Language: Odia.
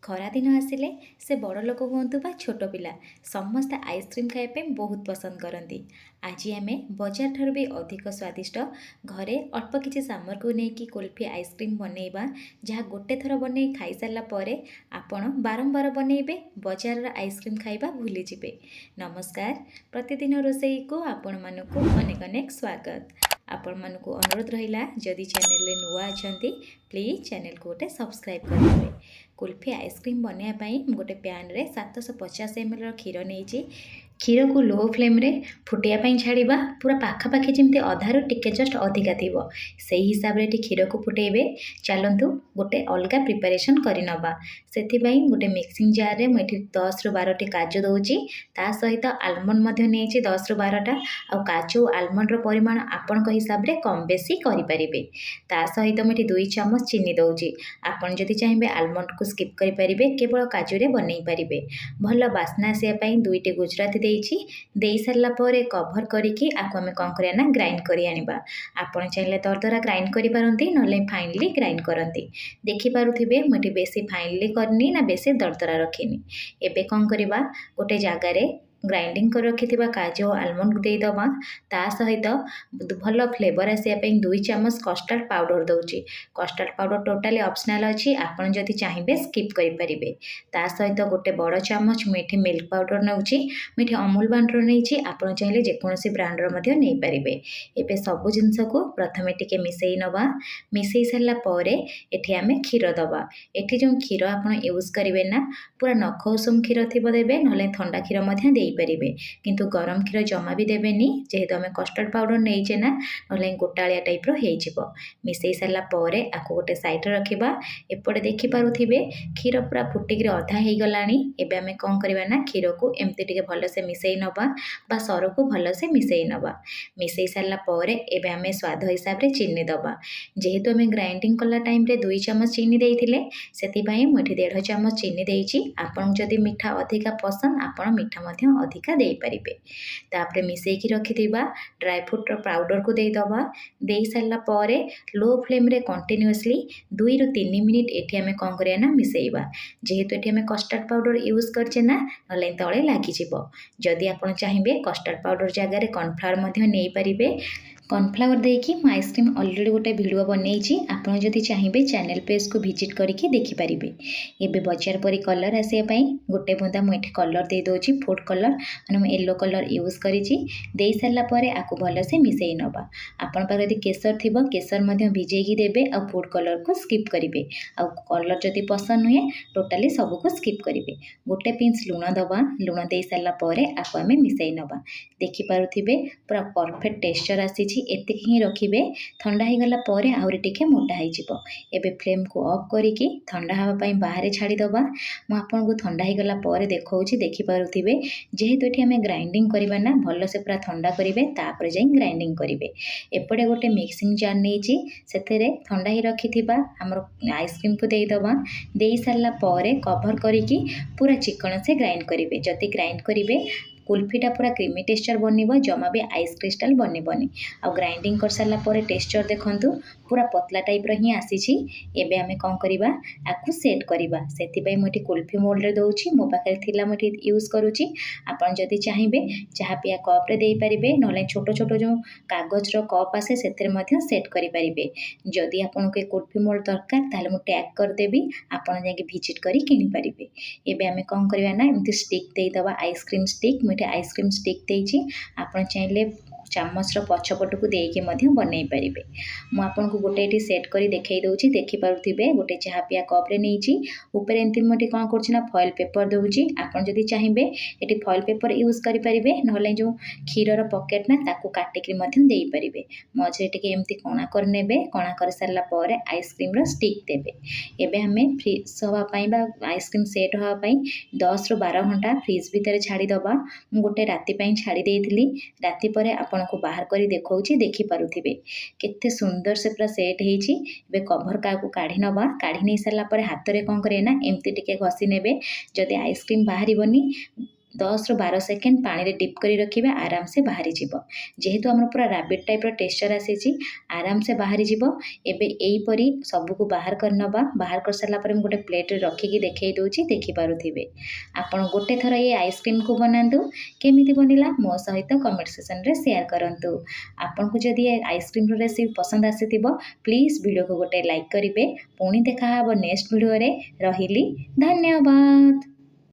ଖରାଦିନ ଆସିଲେ ସେ ବଡ଼ ଲୋକ ହୁଅନ୍ତୁ ବା ଛୋଟ ପିଲା ସମସ୍ତେ ଆଇସ୍କ୍ରିମ୍ ଖାଇବା ପାଇଁ ବହୁତ ପସନ୍ଦ କରନ୍ତି। ଆଜି ଆମେ ବଜାରଠାରୁ ବି ଅଧିକ ସ୍ୱାଦିଷ୍ଟ ଘରେ ଅଳ୍ପ କିଛି ସାମଗ୍ରୀକୁ ନେଇକି କୁଲ୍ଫି ଆଇସ୍କ୍ରିମ୍ ବନେଇବା, ଯାହା ଗୋଟେ ଥର ବନେଇ ଖାଇସାରିଲା ପରେ ଆପଣ ବାରମ୍ବାର ବନେଇବେ, ବଜାରର ଆଇସ୍କ୍ରିମ୍ ଖାଇବା ଭୁଲିଯିବେ। ନମସ୍କାର, ପ୍ରତିଦିନ ରୋଷେଇକୁ ଆପଣମାନଙ୍କୁ ଅନେକ ଅନେକ ସ୍ୱାଗତ। ଆପଣମାନଙ୍କୁ ଅନୁରୋଧ ରହିଲା, ଯଦି ଚ୍ୟାନେଲରେ ନୂଆ ଅଛନ୍ତି ପ୍ଲିଜ୍ ଚ୍ୟାନେଲକୁ ଗୋଟେ ସବସ୍କ୍ରାଇବ୍ କରିଦେବେ। କୁଲ୍ଫି ଆଇସ୍କ୍ରିମ୍ ବନେଇବା ପାଇଁ ମୁଁ ଗୋଟେ ପ୍ୟାନ୍ରେ 750 ml କ୍ଷୀର ନେଇଛି। କ୍ଷୀରକୁ ଲୋ ଫ୍ଲେମ୍ରେ ଫୁଟିବା ପାଇଁ ଛାଡ଼ିବା, ପୁରା ପାଖାପାଖି ଯେମିତି ଅଧାରୁ ଟିକେ ଜଷ୍ଟ ଅଧିକା ଥିବ ସେହି ହିସାବରେ ଏଠି କ୍ଷୀରକୁ ଫୁଟେଇବେ। ଚାଲନ୍ତୁ ଗୋଟେ ଅଲଗା ପ୍ରିପାରେସନ୍ କରିନେବା। ସେଥିପାଇଁ ଗୋଟେ ମିକ୍ସିଂ ଜାର୍ରେ ମୁଁ ଏଠି 10ରୁ 12ଟି କାଜୁ ଦେଉଛି, ତା ସହିତ ଆଲମଣ୍ଡ ମଧ୍ୟ ନେଇଛି 10ରୁ 12ଟା। ଆଉ କାଜୁ ଆଲମଣ୍ଡର ପରିମାଣ ଆପଣଙ୍କ ହିସାବରେ କମ୍ ବେଶୀ କରିପାରିବେ। ତା ସହିତ ମୁଁ ଏଠି 2 ଚାମଚ ଚିନି ଦେଉଛି। ଆପଣ ଯଦି ଚାହିଁବେ ଆଲମଣ୍ଡକୁ ସ୍କିପ୍ କରିପାରିବେ, କେବଳ କାଜୁରେ ବନେଇ ପାରିବେ। ଭଲ ବାସ୍ନା ଆସିବା ପାଇଁ 2ଟି ଗୁଜୁରାତି ଦେଇଛି। ଦେଇସାରିଲା ପରେ କଭର୍ କରିକି ଆକୁ ଆମେ କ'ଣ କରିବା ନା ଗ୍ରାଇଣ୍ଡ କରି ଆଣିବା। ଆପଣ ଚାହିଁଲେ ଦରଦରା ଗ୍ରାଇଣ୍ଡ କରିପାରନ୍ତି, ନହେଲେ ଫାଇନଲି ଗ୍ରାଇଣ୍ଡ କରନ୍ତି। ଦେଖିପାରୁଥିବେ ମୁଁ ଏଠି ବେଶୀ ଫାଇନଲି କରିନି ନା ବେଶୀ ଦରଦରା ରଖିନି। ଏବେ କ'ଣ କରିବା, ଗୋଟେ ଜାଗାରେ ଗ୍ରାଇଣ୍ଡିଂ କରି ରଖିଥିବା କାଜୁ ଓ ଆଲମଣ୍ଡକୁ ଦେଇଦେବା। ତା ସହିତ ଭଲ ଫ୍ଲେଭର ଆସିବା ପାଇଁ 2 ଚାମଚ କଷ୍ଟାର୍ଡ଼ ପାଉଡ଼ର ଦେଉଛି। କଷ୍ଟାର୍ଡ଼ ପାଉଡ଼ର ଟୋଟାଲି ଅପସନାଲ୍ ଅଛି, ଆପଣ ଯଦି ଚାହିଁବେ ସ୍କିପ୍ କରିପାରିବେ। ତା ସହିତ ଗୋଟେ ବଡ଼ ଚାମଚ ମୁଁ ଏଠି ମିଲ୍କ ପାଉଡ଼ର ନେଉଛି। ମୁଁ ଏଠି ଅମୁଲ ବ୍ରାଣ୍ଡର ନେଇଛି, ଆପଣ ଚାହିଁଲେ ଯେକୌଣସି ବ୍ରାଣ୍ଡର ମଧ୍ୟ ନେଇପାରିବେ। ଏବେ ସବୁ ଜିନିଷକୁ ପ୍ରଥମେ ଟିକେ ମିଶାଇ ନେବା। ମିଶାଇ ସାରିଲା ପରେ ଏଠି ଆମେ କ୍ଷୀର ଦେବା। ଏଠି ଯେଉଁ କ୍ଷୀର ଆପଣ ୟୁଜ୍ କରିବେ ନା, ପୁରା ନଖ ଉଷୁମ କ୍ଷୀର ଥିବ ଦେବେ, ନହେଲେ ଥଣ୍ଡା କ୍ଷୀର ମଧ୍ୟ ଦେଇପାରିବେ। କିନ୍ତୁ ଗରମ କ୍ଷୀର ଜମା ବି ଦେବେନି, ଯେହେତୁ ଆମେ କଷ୍ଟାର୍ଡ଼ ପାଉଡ଼ର ନେଇଛେ ନା, ନହେଲେ ଗୋଟାଳିଆ ଟାଇପ୍ର ହେଇଯିବ। ମିଶାଇ ସାରିଲା ପରେ ଆକୁ ଗୋଟେ ସାଇଡ଼୍ରେ ରଖିବା। ଏପଟେ ଦେଖିପାରୁଥିବେ କ୍ଷୀର ପୁରା ଫୁଟିକିରି ଅଧା ହେଇଗଲାଣି। ଏବେ ଆମେ କ'ଣ କରିବା ନା କ୍ଷୀରକୁ ଏମିତି ଟିକେ ଭଲସେ ମିଶାଇ ନେବା, ବା ସରକୁ ଭଲସେ ମିଶାଇ ନେବା। ମିଶାଇ ସାରିଲା ପରେ ଏବେ ଆମେ ସ୍ୱାଦ ହିସାବରେ ଚିନି ଦେବା। ଯେହେତୁ ଆମେ ଗ୍ରାଇଣ୍ଡିଂ କଲା ଟାଇମ୍ରେ 2 ଚାମଚ ଚିନି ଦେଇଥିଲେ, ସେଥିପାଇଁ ମୁଁ ଏଠି 1.5 ଚାମଚ ଚିନି ଦେଇଛି। ଆପଣଙ୍କୁ ଯଦି ମିଠା ଅଧିକା ପସନ୍ଦ, ଆପଣ ମିଠା ମଧ୍ୟ ଅଧିକା ଦେଇପାରିବେ। ତାପରେ ମିଶାଇକି ରଖିଥିବା ଡ୍ରାଏ ଫ୍ରୁଟ୍ର ପାଉଡ଼ରକୁ ଦେଇଦେବା। ଦେଇସାରିଲା ପରେ ଲୋ ଫ୍ଲେମ୍ରେ କଣ୍ଟିନ୍ୟୁଅସ୍ଲି 2ରୁ 3 ମିନିଟ୍ ଏଠି ଆମେ କ'ଣ କରିବା ନା ମିଶାଇବା। ଯେହେତୁ ଏଠି ଆମେ କଷ୍ଟାର୍ଡ଼ ପାଉଡ଼ର ୟୁଜ୍ କରିଛେ ନା, ନହେଲେ ତଳେ ଲାଗିଯିବ। ଯଦି ଆପଣ ଚାହିଁବେ କଷ୍ଟାର୍ଡ଼ ପାଉଡ଼ର ଜାଗାରେ କର୍ଣ୍ଣଫ୍ଲାୱାର ମଧ୍ୟ ନେଇପାରିବେ। କର୍ଣ୍ଣଫ୍ଲାୱାର ଦେଇକି ମୁଁ ଆଇସ୍କ୍ରିମ୍ ଅଲରେଡ଼ି ଗୋଟେ ଭିଡ଼ିଓ ବନେଇଛି, ଆପଣ ଯଦି ଚାହିଁବେ ଚ୍ୟାନେଲ୍ ପେଜ୍କୁ ଭିଜିଟ୍ କରିକି ଦେଖିପାରିବେ। ଏବେ ବଜାର ପରି କଲର୍ ଆସିବା ପାଇଁ ଗୋଟେ ବୁନ୍ଦା ମୁଁ ଏଠି କଲର୍ ଦେଇଦେଉଛି, ଫୁଡ଼୍ କଲର୍, ମାନେ ମୁଁ ୟେଲୋ କଲର୍ ୟୁଜ୍ କରିଛି। ଦେଇସାରିଲା ପରେ ଆକୁ ଭଲସେ ମିଶାଇ ନେବା। ଆପଣଙ୍କ ପାଖରେ ଯଦି କେଶର ଥିବ, କେଶର ମଧ୍ୟ ଭିଜେଇକି ଦେବେ, ଆଉ ଫୁଡ଼୍ କଲର୍କୁ ସ୍କିପ୍ କରିବେ। ଆଉ କଲର୍ ଯଦି ପସନ୍ଦ ନୁହେଁ, ଟୋଟାଲି ସବୁକୁ ସ୍କିପ୍ କରିବେ। ଗୋଟେ ପିଞ୍ଚ ଲୁଣ ଦେବା। ଲୁଣ ଦେଇସାରିଲା ପରେ ଆକୁ ଆମେ ମିଶାଇ ନେବା। ଦେଖିପାରୁଥିବେ ପୁରା ପରଫେକ୍ଟ ଟେକ୍ସଚର୍ ଆସିଛି। ଏତିକି ହିଁ ରଖିବେ, ଥଣ୍ଡା ହେଇଗଲା ପରେ ଆହୁରି ଟିକେ ମୋଟା ହେଇଯିବ। ଏବେ ଫ୍ଲେମ୍କୁ ଅଫ୍ କରିକି ଥଣ୍ଡା ହେବା ପାଇଁ ବାହାରେ ଛାଡ଼ିଦେବା। ମୁଁ ଆପଣଙ୍କୁ ଥଣ୍ଡା ହେଇଗଲା ପରେ ଦେଖାଉଛି, ଦେଖିପାରୁଥିବେ। ଯେହେତୁ ଏଠି ଆମେ ଗ୍ରାଇଣ୍ଡିଂ କରିବା ନା, ଭଲସେ ପୁରା ଥଣ୍ଡା କରିବେ, ତାପରେ ଯାଇ ଗ୍ରାଇଣ୍ଡିଂ କରିବେ। ଏପଟେ ଗୋଟେ ମିକ୍ସିଂ ଜାର୍ ନେଇଛି, ସେଥିରେ ଥଣ୍ଡା ହେଇ ରଖିଥିବା ଆମର ଆଇସ୍କ୍ରିମ୍କୁ ଦେଇଦେବା। ଦେଇସାରିଲା ପରେ କଭର୍ କରିକି ପୁରା ଚିକଣ ସେ ଗ୍ରାଇଣ୍ଡ କରିବେ। ଯଦି ଗ୍ରାଇଣ୍ଡ କରିବେ, କୁଲ୍ଫିଟା ପୁରା କ୍ରିମି ଟେକ୍ସଚର୍ ବନିବ, ଜମା ବି ଆଇସ୍ କ୍ରିଷ୍ଟାଲ ବନିବନି। ଆଉ ଗ୍ରାଇଣ୍ଡିଂ କରିସାରିଲା ପରେ ଟେକ୍ସଚର୍ ଦେଖନ୍ତୁ, ପୁରା ପତଲା ଟାଇପ୍ର ହିଁ ଆସିଛି। ଏବେ ଆମେ କ'ଣ କରିବା, ଆକୁ ସେଟ୍ କରିବା। ସେଥିପାଇଁ ମୁଁ ଏଠି କୁଲ୍ଫି ମୋଲ୍ଡରେ ଦେଉଛି। ମୋ ପାଖରେ ଥିଲା, ମୁଁ ଏଠି ୟୁଜ୍ କରୁଛି। ଆପଣ ଯଦି ଚାହିଁବେ ଚାହା ପିଇବା କପ୍ରେ ଦେଇପାରିବେ, ନହେଲେ ଛୋଟ ଛୋଟ ଯେଉଁ କାଗଜର କପ୍ ଆସେ ସେଥିରେ ମଧ୍ୟ ସେଟ୍ କରିପାରିବେ। ଯଦି ଆପଣଙ୍କୁ ଏ କୁଲ୍ଫି ମୋଲ୍ଡ ଦରକାର, ତାହେଲେ ମୁଁ ଟ୍ୟାଗ୍ କରିଦେବି, ଆପଣ ଯାଇକି ଭିଜିଟ୍ କରି କିଣିପାରିବେ। ଏବେ ଆମେ କ'ଣ କରିବା ନା ଏମିତି ଷ୍ଟିକ୍ ଦେଇଦେବା, ଆଇସ୍କ୍ରିମ୍ ଷ୍ଟିକ୍। ମୁଁ ଏଠି ଆଇସ୍କ୍ରିମ୍ ଷ୍ଟିକ୍ ଦେଇଛି, ଆପଣ ଚାହିଁଲେ ଚାମଚର ପଛପଟକୁ ଦେଇକି ମଧ୍ୟ ବନେଇ ପାରିବେ। ମୁଁ ଆପଣଙ୍କୁ ଗୋଟେ ଏଠି ସେଟ୍ କରି ଦେଖାଇ ଦେଉଛି, ଦେଖିପାରୁଥିବେ ଗୋଟେ ଚାହା ପିଇବା କପ୍ରେ ନେଇଛି। ଉପରେ ଏମିତି ମୁଁ ଏଠି କ'ଣ କରୁଛି ନା ଫଏଲ୍ ପେପର୍ ଦେଉଛି। ଆପଣ ଯଦି ଚାହିଁବେ ଏଠି ଫଏଲ୍ ପେପର୍ ୟୁଜ୍ କରିପାରିବେ, ନହେଲେ ଯେଉଁ କ୍ଷୀରର ପକେଟ୍ ନା ତାକୁ କାଟିକି ମଧ୍ୟ ଦେଇପାରିବେ। ମଝିରେ ଟିକେ ଏମିତି କଣା କରିନେବେ। କଣା କରିସାରିଲା ପରେ ଆଇସ୍କ୍ରିମ୍ର ଷ୍ଟିକ୍ ଦେବେ। ଏବେ ଆମେ ଫ୍ରିଜ୍ ହେବା ପାଇଁ ବା ଆଇସ୍କ୍ରିମ୍ ସେଟ୍ ହେବା ପାଇଁ 10ରୁ 12 ଘଣ୍ଟା ଫ୍ରିଜ୍ ଭିତରେ ଛାଡ଼ିଦେବା। ମୁଁ ଗୋଟେ ରାତି ପାଇଁ ଛାଡ଼ି ଦେଇଥିଲି। ରାତି ପରେ ଆପଣଙ୍କୁ ବାହାର କରି ଦେଖାଉଛି, ଦେଖିପାରୁଥିବେ କେତେ ସୁନ୍ଦର ସେ ପୁରା ସେଟ୍ ହେଇଛି। ଏବେ କଭର୍ କାହାକୁ କାଢ଼ି ନେବା। କାଢ଼ି ନେଇ ସାରିଲା ପରେ ହାତରେ କ'ଣ କରିବେ ନା ଏମିତି ଟିକେ ଘଷି ନେବେ। ଯଦି ଆଇସ୍କ୍ରିମ୍ ବାହାରିବନି, 10 ରୁ 12 ସେକେଣ୍ଡ ପାଣିରେ ଡିପ୍ କରି ରଖିବା ଆରାମସେ ବାହାରିଯିବ। ଯେହେତୁ ଆମର ପୁରା ରାବିଟ୍ ଟାଇପ୍ର ଟେକ୍ସଚର୍ ଆସିଛି ଆରାମସେ ବାହାରିଯିବ। ଏବେ ଏଇପରି ସବୁକୁ ବାହାର କରିନେବା। ବାହାର କରିସାରିଲା ପରେ ମୁଁ ଗୋଟେ ପ୍ଲେଟ୍ରେ ରଖିକି ଦେଖେଇ ଦେଉଛି, ଦେଖିପାରୁଥିବେ। ଆପଣ ଗୋଟେ ଥର ଏ ଆଇସ୍କ୍ରିମ୍କୁ ବନାନ୍ତୁ। କେମିତି ବନିଲା ମୋ ସହିତ କମେଣ୍ଟ ସେକ୍ସନରେ ସେୟାର କରନ୍ତୁ। ଆପଣଙ୍କୁ ଯଦି ଏ ଆଇସ୍କ୍ରିମ୍ର ରେସିପି ପସନ୍ଦ ଆସିଥିବ ପ୍ଲିଜ୍ ଭିଡ଼ିଓକୁ ଗୋଟେ ଲାଇକ୍ କରିବେ। ପୁଣି ଦେଖାହେବ ନେକ୍ସଟ ଭିଡ଼ିଓରେ। ରହିଲି, ଧନ୍ୟବାଦ।